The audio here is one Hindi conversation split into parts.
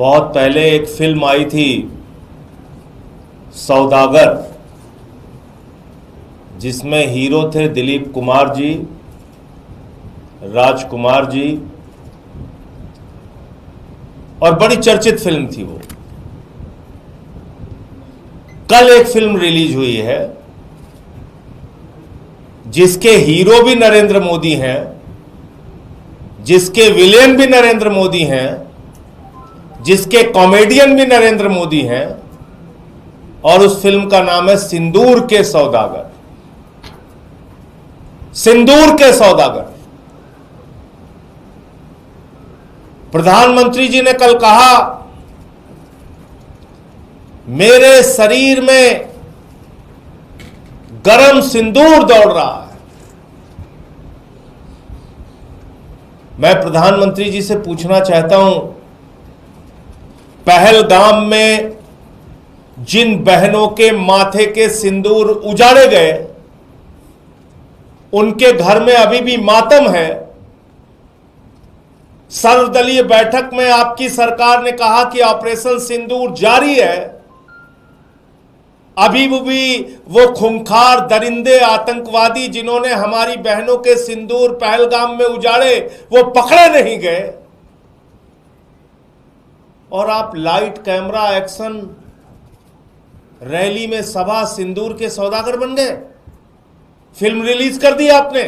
बहुत पहले एक फिल्म आई थी सौदागर, जिसमें हीरो थे दिलीप कुमार जी, राजकुमार जी, और बड़ी चर्चित फिल्म थी वो। कल एक फिल्म रिलीज हुई है जिसके हीरो भी नरेंद्र मोदी हैं, जिसके विलेन भी नरेंद्र मोदी हैं, जिसके कॉमेडियन भी नरेंद्र मोदी हैं, और उस फिल्म का नाम है सिंदूर के सौदागर। सिंदूर के सौदागर। प्रधानमंत्री जी ने कल कहा, मेरे शरीर में गरम सिंदूर दौड़ रहा है। मैं प्रधानमंत्री जी से पूछना चाहता हूं, पहलगाम में जिन बहनों के माथे के सिंदूर उजाड़े गए, उनके घर में अभी भी मातम है। सर्वदलीय बैठक में आपकी सरकार ने कहा कि ऑपरेशन सिंदूर जारी है। अभी भी वो खूंखार दरिंदे आतंकवादी जिन्होंने हमारी बहनों के सिंदूर पहलगाम में उजाड़े, वो पकड़े नहीं गए। और आप लाइट कैमरा एक्शन रैली में सभा सिंदूर के सौदागर बन गए। फिल्म रिलीज कर दी आपने।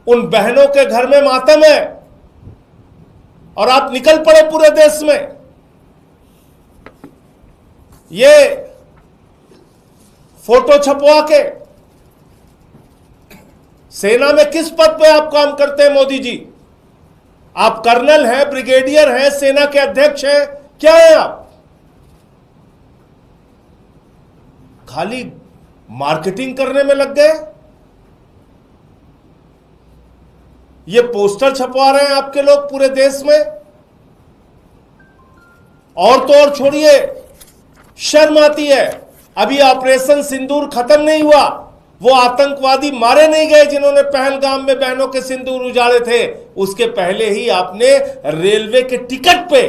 उन बहनों के घर में मातम है और आप निकल पड़े पूरे देश में। ये फोटो छपवा के सेना में किस पद पे आप काम करते हैं मोदी जी? आप कर्नल हैं, ब्रिगेडियर हैं, सेना के अध्यक्ष हैं, क्या हैं आप? खाली मार्केटिंग करने में लग गए। ये पोस्टर छपवा रहे हैं आपके लोग पूरे देश में। और तो और छोड़िए, शर्म आती है। अभी ऑपरेशन सिंदूर खत्म नहीं हुआ, वो आतंकवादी मारे नहीं गए जिन्होंने पहलगाम में बहनों के सिंदूर उजाड़े थे। उसके पहले ही आपने रेलवे के टिकट पे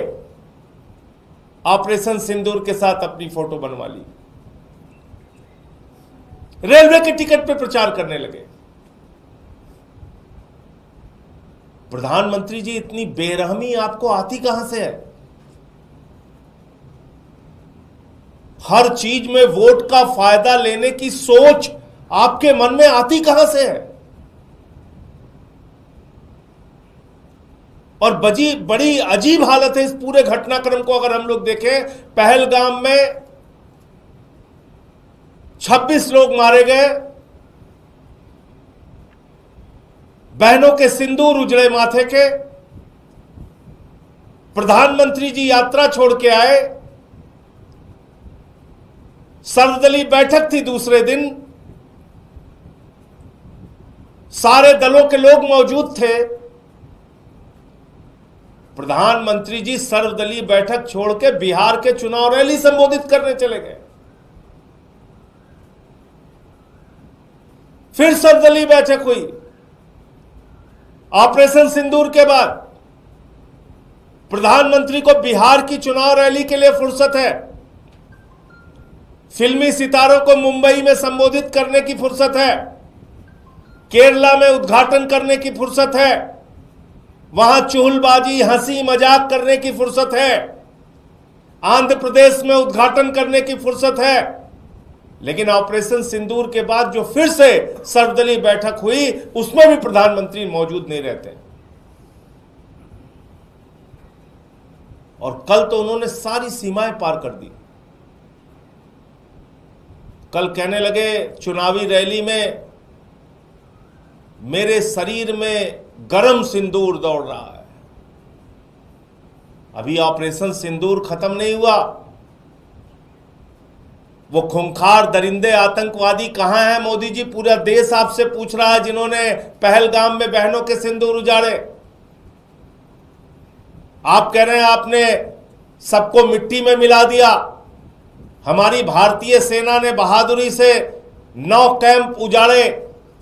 ऑपरेशन सिंदूर के साथ अपनी फोटो बनवा ली। रेलवे के टिकट पे प्रचार करने लगे। प्रधानमंत्री जी, इतनी बेरहमी आपको आती कहां से है? हर चीज में वोट का फायदा लेने की सोच आपके मन में आती कहां से है? और बड़ी अजीब हालत है इस पूरे घटनाक्रम को अगर हम लोग देखें। पहलगाम में 26 लोग मारे गए, बहनों के सिंदूर उजड़े माथे के। प्रधानमंत्री जी यात्रा छोड़ के आए, सर्वदलीय बैठक थी दूसरे दिन, सारे दलों के लोग मौजूद थे। प्रधानमंत्री जी सर्वदलीय बैठक छोड़ के बिहार के चुनाव रैली संबोधित करने चले गए। फिर सर्वदलीय बैठक हुई। ऑपरेशन सिंदूर के बाद प्रधानमंत्री को बिहार की चुनाव रैली के लिए फुर्सत है, फिल्मी सितारों को मुंबई में संबोधित करने की फुर्सत है, केरला में उद्घाटन करने की फुर्सत है, वहां चुहलबाजी हंसी मजाक करने की फुर्सत है, आंध्र प्रदेश में उद्घाटन करने की फुर्सत है। लेकिन ऑपरेशन सिंदूर के बाद जो फिर से सर्वदलीय बैठक हुई, उसमें भी प्रधानमंत्री मौजूद नहीं रहते। और कल तो उन्होंने सारी सीमाएं पार कर दी। कल कहने लगे चुनावी रैली में, मेरे शरीर में गरम सिंदूर दौड़ रहा है। अभी ऑपरेशन सिंदूर खत्म नहीं हुआ। वो खूंखार दरिंदे आतंकवादी कहां हैं मोदी जी? पूरा देश आपसे पूछ रहा है, जिन्होंने पहलगाम में बहनों के सिंदूर उजाड़े। आप कह रहे हैं आपने सबको मिट्टी में मिला दिया। हमारी भारतीय सेना ने बहादुरी से 9 कैंप उजाड़े,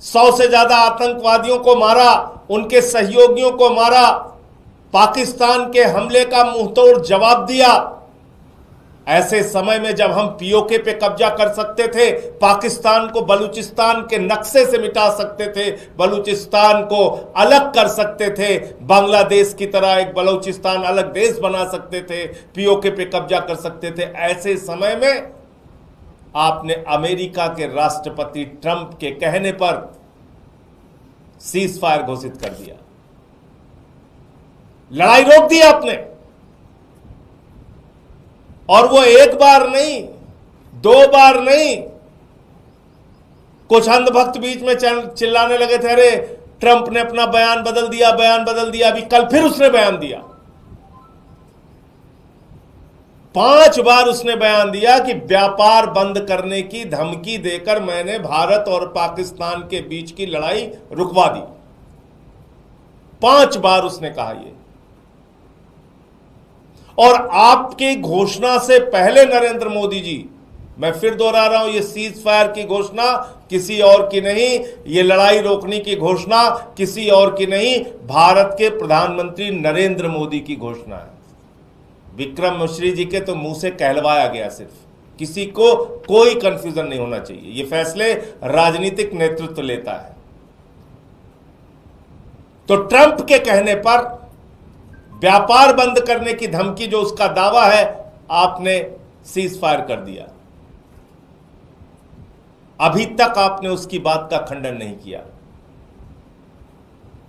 100 से ज्यादा आतंकवादियों को मारा, उनके सहयोगियों को मारा। पाकिस्तान के हमले का मुंहतोड़ जवाब दिया। ऐसे समय में जब हम पीओके पे कब्जा कर सकते थे, पाकिस्तान को बलूचिस्तान के नक्शे से मिटा सकते थे, बलूचिस्तान को अलग कर सकते थे, बांग्लादेश की तरह एक बलूचिस्तान अलग देश बना सकते थे, पीओके पे कब्जा कर सकते थे, ऐसे समय में आपने अमेरिका के राष्ट्रपति ट्रंप के कहने पर सीज फायर घोषित कर दिया, लड़ाई रोक दी आपने। और वो एक बार नहीं, दो बार नहीं, कुछ अंधभक्त बीच में चिल्लाने लगे थे, अरे ट्रंप ने अपना बयान बदल दिया, बयान बदल दिया। अभी कल फिर उसने बयान दिया, 5 बार उसने बयान दिया कि व्यापार बंद करने की धमकी देकर मैंने भारत और पाकिस्तान के बीच की लड़ाई रुकवा दी। 5 बार उसने कहा ये। और आपकी घोषणा से पहले नरेंद्र मोदी जी, मैं फिर दोहरा रहा हूं, ये सीज फायर की घोषणा किसी और की नहीं, ये लड़ाई रोकने की घोषणा किसी और की नहीं, भारत के प्रधानमंत्री नरेंद्र मोदी की घोषणा है। विक्रम मिश्री जी के तो मुंह से कहलवाया गया, सिर्फ किसी को कोई कंफ्यूजन नहीं होना चाहिए, ये फैसले राजनीतिक नेतृत्व लेता है। तो ट्रंप के कहने पर व्यापार बंद करने की धमकी, जो उसका दावा है, आपने सीज फायर कर दिया। अभी तक आपने उसकी बात का खंडन नहीं किया।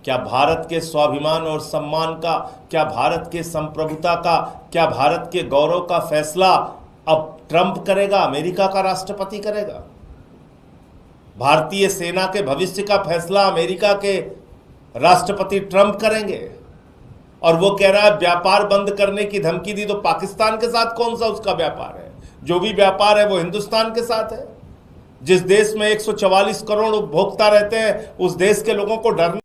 क्या भारत के स्वाभिमान और सम्मान का, क्या भारत के संप्रभुता का, क्या भारत के गौरव का फैसला अब ट्रंप करेगा, अमेरिका का राष्ट्रपति करेगा? भारतीय सेना के भविष्य का फैसला अमेरिका के राष्ट्रपति ट्रंप करेंगे। और वो कह रहा है व्यापार बंद करने की धमकी दी, तो पाकिस्तान के साथ कौन सा उसका व्यापार है? जो भी व्यापार है वो हिंदुस्तान के साथ है। जिस देश में 144 करोड़ उपभोक्ता रहते हैं, उस देश के लोगों को डर